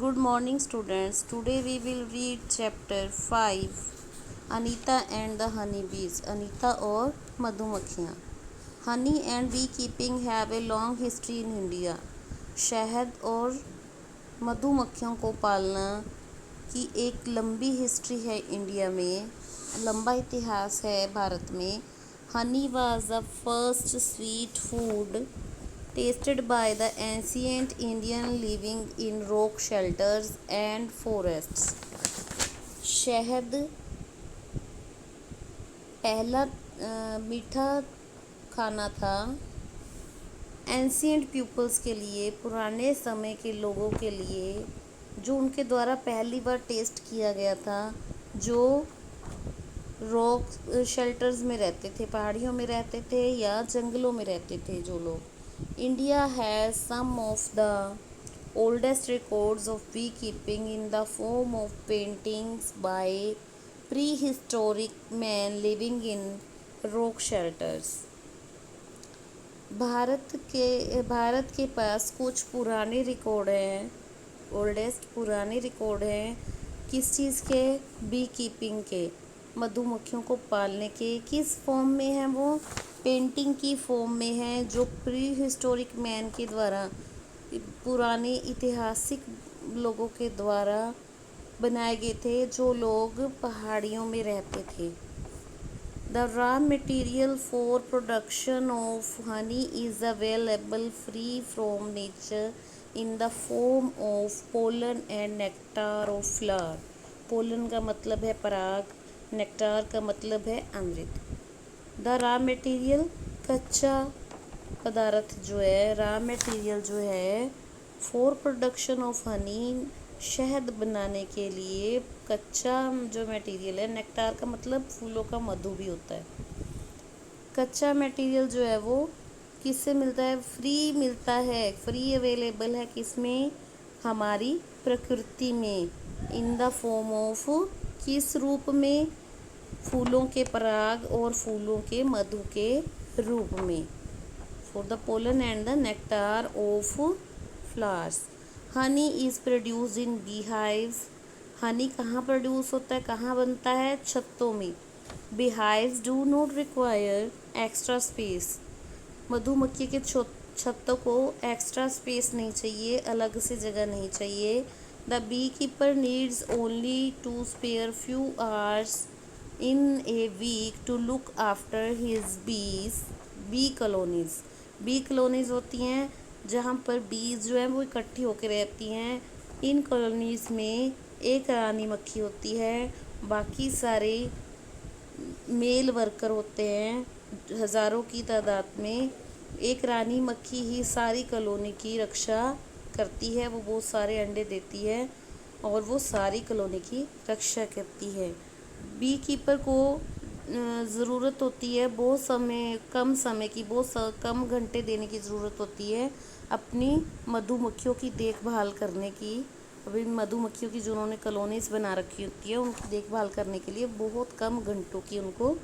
Good morning, students. Today we will read chapter 5 Anita and the Honeybees. Anita और मधुमक्खियाँ. Honey and beekeeping have a long history in India. शहद और मधुमक्खियों को पालना की एक लंबी हिस्ट्री है इंडिया में. लंबा इतिहास है भारत में. Honey was the first sweet food tasted by the ancient Indian living in rock shelters and forests. शहद पहला मीठा खाना था एंशियंट पीपल्स के लिए, पुराने समय के लोगों के लिए, जो उनके द्वारा पहली बार टेस्ट किया गया था, जो रॉक शेल्टर्स में रहते थे, पहाड़ियों में रहते थे या जंगलों में रहते थे जो लोग. India has some of the oldest records of beekeeping in the form of paintings by prehistoric men living in rock shelters. Bharat के पास कुछ पुराने रिकॉर्ड हैं, पुराने रिकॉर्ड हैं किस चीज़ के? बी कीपिंग के, मधुमक्खियों को पालने के. किस फॉर्म में है वो? पेंटिंग की फॉर्म में है, जो प्री हिस्टोरिक मैन के द्वारा, पुराने ऐतिहासिक लोगों के द्वारा बनाए गए थे, जो लोग पहाड़ियों में रहते थे. The raw material for production of honey is available free from nature in the form of pollen and nectar of flower. Pollen का मतलब है पराग, नेक्टार का मतलब है अमृत. द रॉ मटेरियल, कच्चा पदार्थ जो है, रॉ मटेरियल जो है, फॉर प्रोडक्शन ऑफ हनी, शहद बनाने के लिए कच्चा जो मटेरियल है. नेक्टार का मतलब फूलों का मधु भी होता है. कच्चा मटेरियल जो है वो किससे मिलता है? फ्री मिलता है, फ्री अवेलेबल है. किसमें? हमारी प्रकृति में. इन द फॉर्म ऑफ, किस रूप में? फूलों के पराग और फूलों के मधु के रूप में. For the pollen and the nectar of flowers. Honey is produce in bee hives. Honey कहाँ प्रोड्यूस होता है, कहाँ बनता है? छत्तों में. Bee hives do not require extra space. मधुमक्खी के छत्तों को एक्स्ट्रा स्पेस नहीं चाहिए, अलग से जगह नहीं चाहिए. The bee keeper needs only to spare few hours in a week to look after his bees. Bee colonies. Bee colonies होती हैं जहाँ पर बीज जो हैं वो इकट्ठी होकर रहती हैं. इन कॉलोनीज में एक रानी मक्खी होती है, बाकी सारे मेल वर्कर होते हैं हज़ारों की तादाद में. एक रानी मक्खी ही सारी कॉलोनी की रक्षा करती है. वो बहुत सारे अंडे देती है और वो सारी कॉलोनी की रक्षा करती है. बी कीपर को ज़रूरत होती है बहुत कम समय की, कम घंटे देने की ज़रूरत होती है अपनी मधुमक्खियों की देखभाल करने की. अभी मधुमक्खियों की जो उन्होंने कॉलोनीज़ बना रखी होती है, उनकी देखभाल करने के लिए बहुत कम घंटों की उनको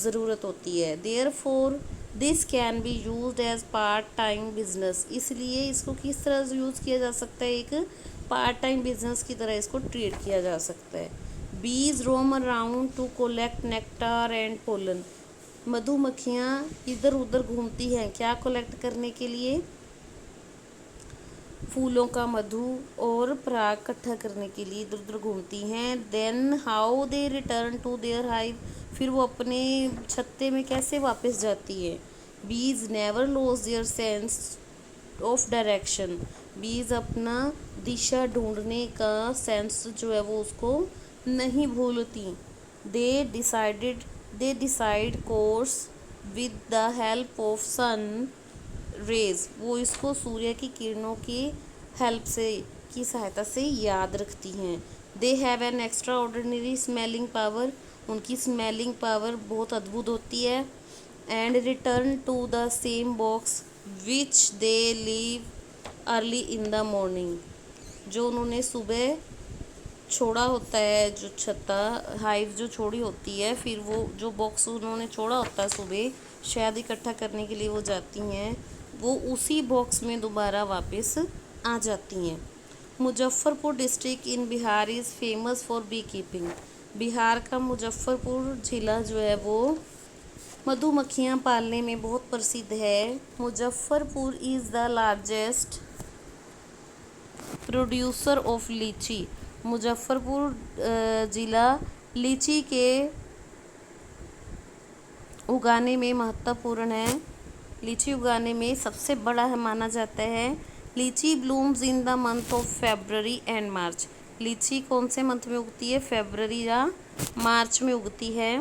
ज़रूरत होती है. Therefore this can be used as part time business. इसलिए इसको किस तरह यूज़ किया जा सकता है? एक पार्ट टाइम बिजनेस की तरह इसको ट्रीट किया जा सकता है. Bees roam around to collect nectar and pollen. मधुमक्खियाँ इधर उधर घूमती हैं, क्या कलेक्ट करने के लिए? फूलों का मधु और पराग इकट्ठा करने के लिए इधर उधर घूमती हैं. Then how they return to their hive. फिर वो अपने छत्ते में कैसे वापस जाती है? बीज never loss their sense of direction. बीज अपना दिशा ढूंढने का सेंस जो है वो उसको नहीं भूलती. They decide course with the help of sun rays. वो इसको सूर्य की किरणों की हेल्प से, की सहायता से याद रखती हैं. They have an extraordinary smelling power. उनकी स्मेलिंग पावर बहुत अद्भुत होती है. And return to the same box which they leave early in the morning. जो उन्होंने सुबह छोड़ा होता है, जो छत्ता हाइव जो छोड़ी होती है, फिर वो जो बॉक्स उन्होंने छोड़ा होता है सुबह शहद इकट्ठा करने के लिए वो जाती हैं, वो उसी बॉक्स में दोबारा वापस आ जाती हैं. Muzaffarpur district in Bihar is famous for bee keeping. Bihar का मुजफ्फरपुर ज़िला जो है वो मधुमक्खियाँ पालने में बहुत प्रसिद्ध है। Muzaffarpur is the largest producer of लीची। मुजफ्फरपुर ज़िला लीची के उगाने में महत्वपूर्ण है। लीची उगाने में सबसे बड़ा है माना जाता है। Litchi blooms in the month of February and March. लीची कौन से मंथ में उगती है? फेब्रवरी या मार्च में उगती है।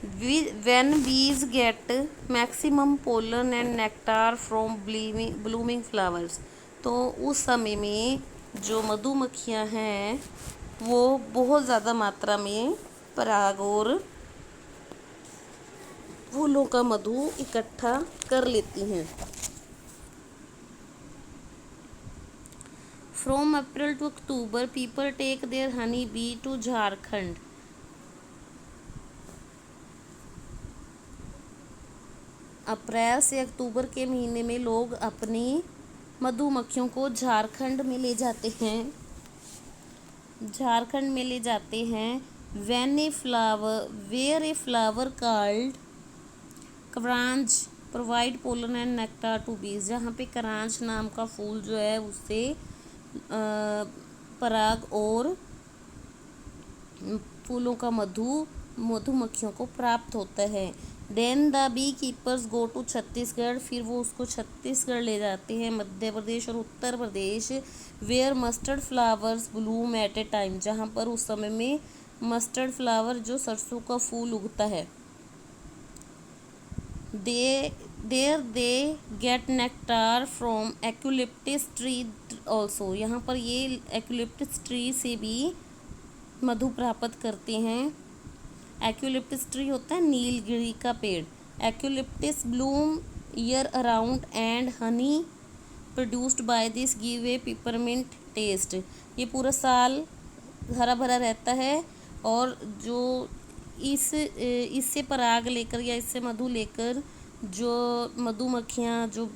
व्हेन बीज get maximum pollen and nectar from blooming flowers. तो उस समय में जो मधुमक्खियाँ हैं वो बहुत ज़्यादा मात्रा में पराग और फूलों का मधु इकट्ठा कर लेती हैं। From April to October people take their honey bee to Jharkhand. अप्रैल से अक्टूबर के महीने में लोग अपनी मधुमक्खियों को झारखंड में ले जाते हैं। झारखंड में ले जाते हैं। Where a flower called karanj provide pollen and nectar to bees. जहाँ पे करांज नाम का फूल जो है उससे पराग और फूलों का मधुमक्खियों को प्राप्त होता है। Then the bee keepers go to Chhattisgarh. फिर वो उसको छत्तीसगढ़ ले जाते हैं, मध्य प्रदेश और Uttar Pradesh. Where mustard flowers bloom at a time. जहाँ पर उस समय में मस्टर्ड फ्लावर जो सरसों का फूल उगता है। There they get nectar from eucalyptus tree also. यहाँ पर ये एक्यूलिप्टिस ट्री से भी मधु प्राप्त करते हैं। एक्यूलिप्टिस ट्री होता है नीलगिरी का पेड़। Eucalyptus bloom year around and honey produced by this give a peppermint taste. ये पूरा साल हरा भरा रहता है और जो इससे पराग लेकर या इससे मधु लेकर जो मधुमक्खियाँ जो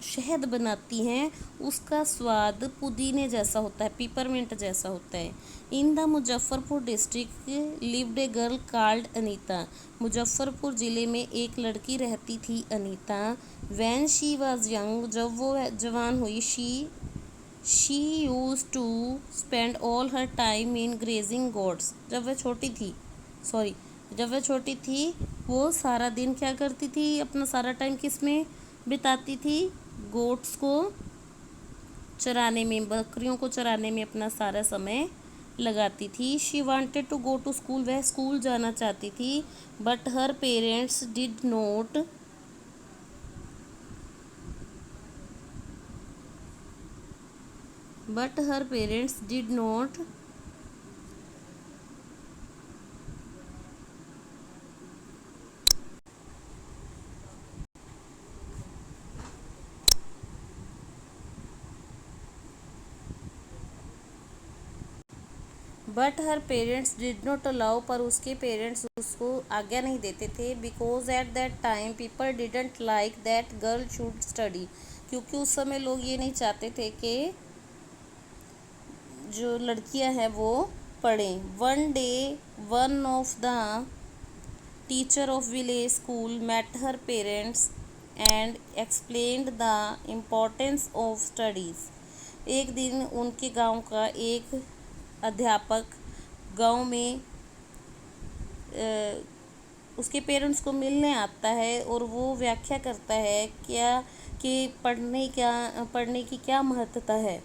शहद बनाती हैं उसका स्वाद पुदीने जैसा होता है, पिपरमिंट जैसा होता है। In the Muzaffarpur district lived a girl called Anita. Muzaffarpur ज़िले में एक लड़की रहती थी Anita. When she was young, जब वो जवान हुई, she used to spend all her time in grazing goats. जब वह छोटी थी वो सारा दिन क्या करती थी? अपना सारा टाइम किस में बिताती थी? गोट्स को चराने में, बकरियों को चराने में अपना सारा समय लगाती थी। She wanted to go to school. वह स्कूल जाना चाहती थी। But her parents did not allow. पर उसके पेरेंट्स उसको आज्ञा नहीं देते थे। Because at that time people didn't like that girl should study. क्योंकि उस समय लोग ये नहीं चाहते थे कि जो लड़कियां हैं वो पढ़ें। One day one of the teacher of village school met her parents and explained the importance of studies. एक दिन उनके गांव का एक अध्यापक गांव में उसके पेरेंट्स को मिलने आता है और वो व्याख्या करता है कि पढ़ने की क्या महत्वता है।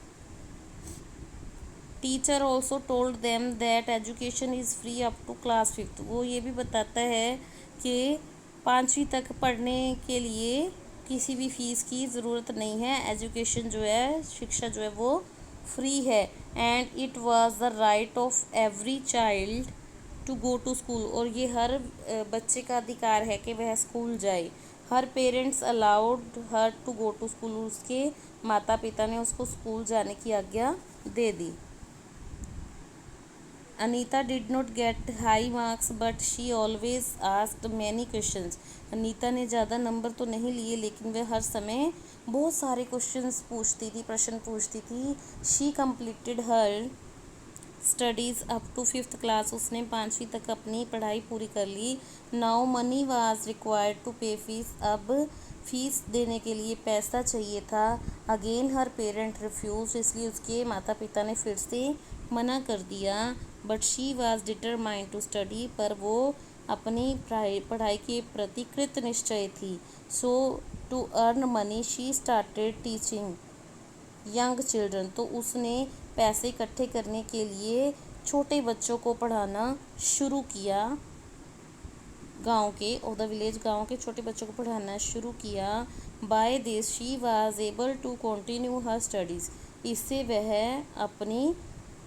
Teacher also told them that education is free up to class 5th। वो ये भी बताता है कि 5वीं तक पढ़ने के लिए किसी भी फीस की ज़रूरत नहीं है। एजुकेशन जो है, शिक्षा जो है वो फ्री है। And it was the right of every child to go to school. और ये हर बच्चे का अधिकार है कि वह स्कूल जाए। Her parents allowed her to go to school. उसके माता पिता ने उसको स्कूल जाने की आज्ञा दे दी। Anita did not get high marks but she always asked many questions. Anita ने ज़्यादा नंबर तो नहीं लिए लेकिन वह हर समय बहुत सारे क्वेश्चंस पूछती थी, प्रश्न पूछती थी। She completed her studies up to 5th class, उसने 5वीं तक अपनी पढ़ाई पूरी कर ली। Now money was required to pay fees, अब फीस देने के लिए पैसा चाहिए था। अगेन हर पेरेंट रिफ्यूज, इसलिए उसके माता पिता ने फिर से मना कर दिया। But she was determined to study, पर वो अपनी पढ़ाई के प्रति कृत निश्चय थी। So to earn money she started teaching young children, तो उसने पैसे इकट्ठे करने के लिए छोटे बच्चों को पढ़ाना शुरू किया। गांव के द विलेज, गांव के छोटे बच्चों को पढ़ाना शुरू किया। By this she was able to continue her studies, इससे वह अपनी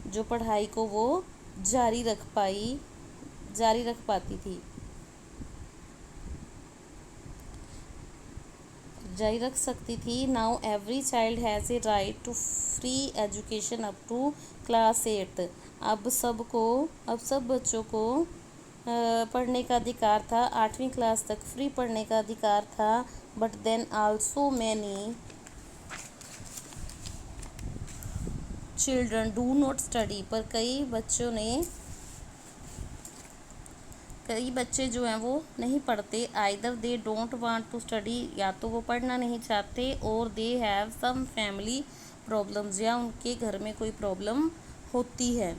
जो पढ़ाई को वो जारी रख पाती थी, जारी रख सकती थी। Now every child has a right to free education up to class 8, अब सब बच्चों को पढ़ने का अधिकार था, 8वीं क्लास तक फ्री पढ़ने का अधिकार था। But then also many children do not study, पर कई बच्चे जो हैं वो नहीं पढ़ते। Either they don't want to study, या तो वो पढ़ना नहीं चाहते, और they have some family problems, या उनके घर में कोई प्रॉब्लम होती है।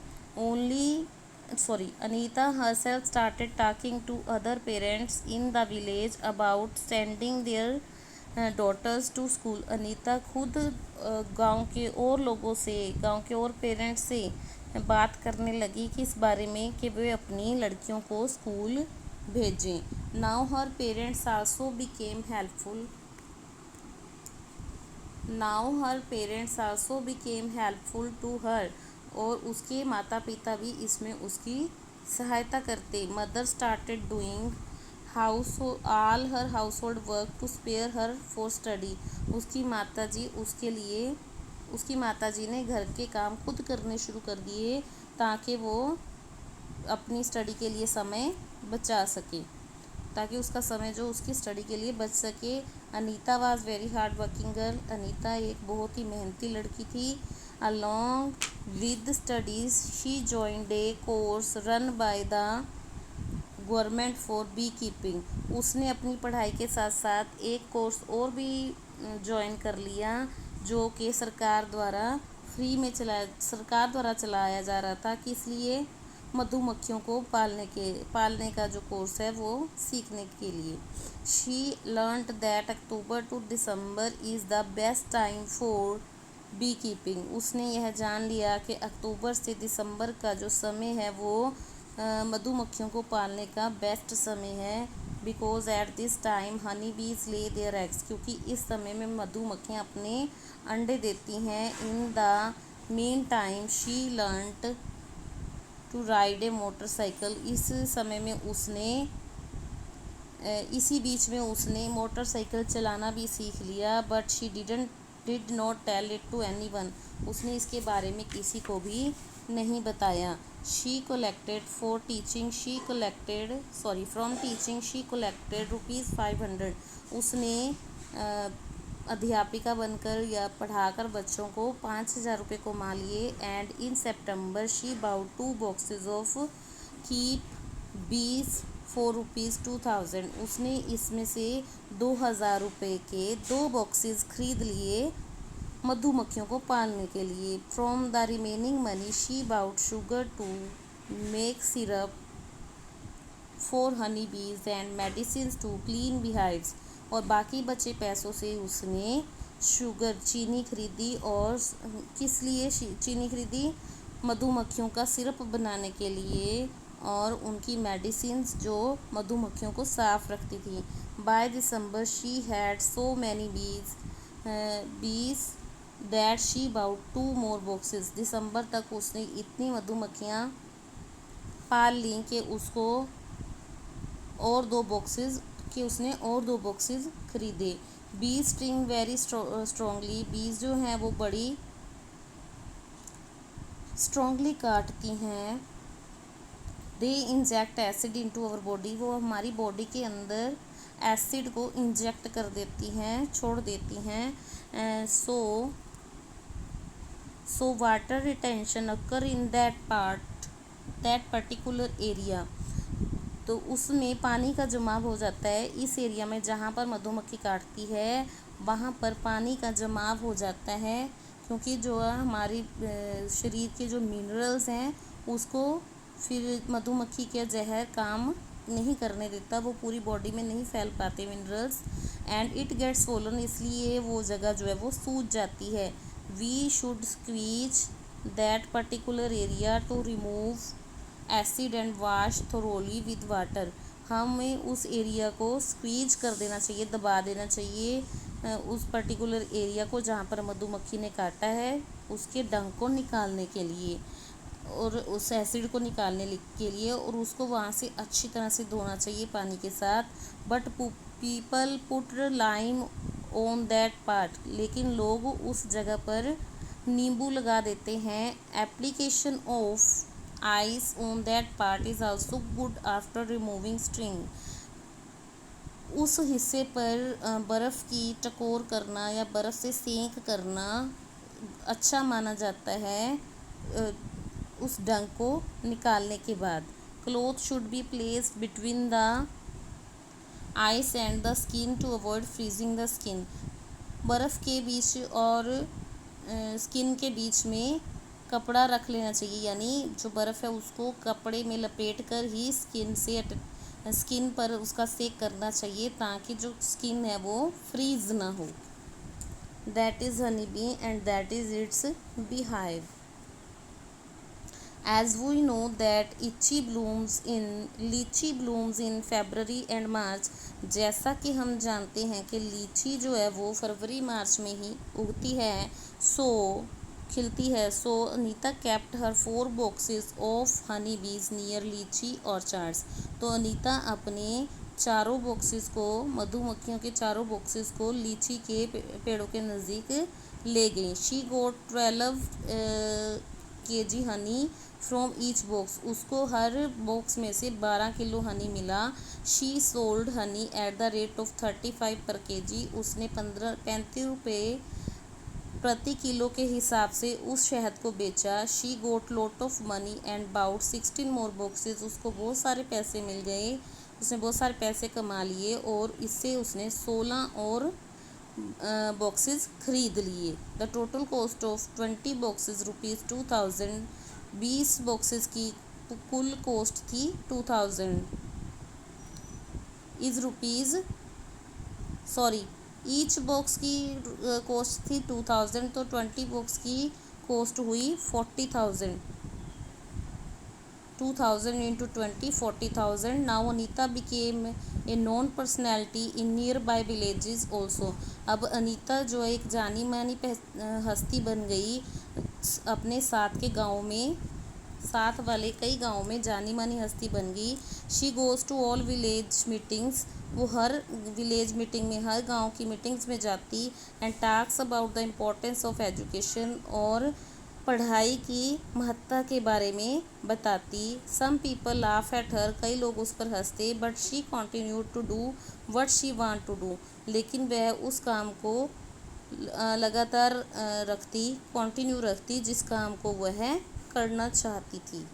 Anita herself started talking to other parents in the village about sending their daughters to school. Anita खुद गांव के और पेरेंट्स से बात करने लगी कि इस बारे में कि वे अपनी लड़कियों को स्कूल भेजें। Now her parents also became helpful to her, और उसके माता पिता भी इसमें उसकी सहायता करते। Mother started doing all her household work to spare her for study, उसकी माताजी ने घर के काम खुद करने शुरू कर दिए ताकि वो अपनी स्टडी के लिए समय बचा सके, ताकि उसका समय जो उसकी स्टडी के लिए बच सके। Anita was very hard working girl, Anita एक बहुत ही मेहनती लड़की थी। Along with studies she joined a course run by the government for bee keeping, उसने अपनी पढ़ाई के साथ साथ एक कोर्स और भी ज्वाइन कर लिया जो कि सरकार द्वारा चलाया जा रहा था। किस लिए? मधुमक्खियों को पालने का जो कोर्स है वो सीखने के लिए। She learned that October to December is the best time for bee keeping, उसने यह जान लिया कि अक्टूबर से दिसंबर का जो समय है वो मधुमक्खियों को पालने का बेस्ट समय है। Because at this time Honey बीज ले देयर एग्स, क्योंकि इस समय में मधुमक्खियाँ अपने अंडे देती हैं। In the meantime she learned to ride a motorcycle, इसी बीच में उसने मोटरसाइकिल चलाना भी सीख लिया। But she did not tell it to anyone, उसने इसके बारे में किसी को भी नहीं बताया। फ्रॉम टीचिंग शी कलेक्टेड ₹500, उसने अध्यापिका बनकर या पढ़ाकर बच्चों को 5,000 रुपये कमा लिए। And in September she bought 2 boxes of keep bees ₹2,000, उसने इसमें से 2,000 रुपये के 2 बॉक्सेस खरीद लिए मधुमक्खियों को पालने के लिए। From the remaining money she bought sugar to make syrup for honey bees and medicine to clean beehives, और बाकी बचे पैसों से उसने चीनी खरीदी। और किस लिए चीनी खरीदी? मधुमक्खियों का सिरप बनाने के लिए और उनकी मेडिसिन्स जो मधुमक्खियों को साफ रखती थी। By December she had so many bees that she bought 2 more boxes, दिसंबर तक उसने इतनी मधुमक्खियाँ पाल ली कि उसने और 2 बॉक्सेस खरीदे। बीज स्टिंग वेरी स्ट्रॉन्गली, बीज जो हैं वो बड़ी स्ट्रॉन्गली काटती हैं। They inject acid into our body, वो हमारी बॉडी के अंदर एसिड को इंजेक्ट कर देती हैं, छोड़ देती हैं। So water retention occur in that particular area. तो उसमें पानी का जमाव हो जाता है इस एरिया में जहाँ पर मधुमक्खी काटती है, वहाँ पर पानी का जमाव हो जाता है, क्योंकि जो हमारी शरीर के जो मिनरल्स हैं उसको फिर मधुमक्खी के जहर काम नहीं करने देता, वो पूरी बॉडी में नहीं फैल पाते minerals, and it gets swollen, इसलिए वो जगह जो है वो सूज जाती है। We should squeeze that particular area to remove acid and wash thoroughly with water. हमें उस एरिया को स्क्वीज कर देना चाहिए, दबा देना चाहिए उस पर्टिकुलर एरिया को जहाँ पर मधुमक्खी ने काटा है, उसके डंक को निकालने के लिए और उस एसिड को निकालने के लिए, और उसको वहाँ से अच्छी तरह से धोना चाहिए पानी के साथ। But people put lime on that part, लेकिन लोग उस जगह पर नींबू लगा देते हैं। Application of ice on that part is also good after removing string. उस हिस्से पर बर्फ़ की टकोर करना या बर्फ़ से सेंक करना अच्छा माना जाता है उस डंक को निकालने के बाद। Cloth should be placed between the ice and the skin to avoid freezing the skin. बर्फ़ के बीच और स्किन के बीच में कपड़ा रख लेना चाहिए, यानी जो बर्फ़ है उसको कपड़े में लपेट कर ही स्किन पर उसका सेक करना चाहिए, ताकि जो स्किन है वो फ्रीज ना हो। That is honey bee and that is it's beehive. As we know that लीची blooms in February and March। जैसा कि हम जानते हैं कि लीची जो है वो फरवरी मार्च में ही उगती है, खिलती है। सो Anita kept her 4 boxes of honey bees near लीची orchards। तो अनीता अपने चारों बॉक्सेस को, मधुमक्खियों के चारों बॉक्सेस को लीची के पेड़ों के नज़दीक ले गई। She got 12 kg honey from each box. उसको हर बॉक्स में से 12 किलो हनी मिला। She sold honey at the rate of 35 per kg। उसने 35 रुपये प्रति किलो के हिसाब से उस शहद को बेचा। She got lot of money and bought 16 more boxes. उसको बहुत सारे पैसे मिल गए, उसने बहुत सारे पैसे कमा लिए और इससे उसने 16 और बॉक्सेस खरीद लिए। The total cost of 20 boxes ₹2000। 20 boxes की कुल कॉस्ट थी 2000 ईच बॉक्स की कॉस्ट थी 2000, तो 20 बॉक्स की कॉस्ट हुई 40,000। 2000 into 20, 40,000। Now Anita became a known personality in nearby villages also। अब अनीता जो है एक जानी मानी हस्ती बन गई अपने साथ के गाँव में, साथ वाले कई गाँव में जानी मानी हस्ती बन गई। She goes to all village meetings. वो हर विलेज मीटिंग में, हर गांव की मीटिंग्स में जाती। And talks about the importance of education, और पढ़ाई की महत्ता के बारे में बताती। Some people laugh at her, कई लोग उस पर हंसते। But she continued to do what she want to do, लेकिन वह उस काम को लगातार कंटिन्यू रखती जिस काम को वह करना चाहती थी।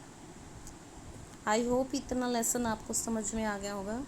आई होप इतना लेसन आपको समझ में आ गया होगा।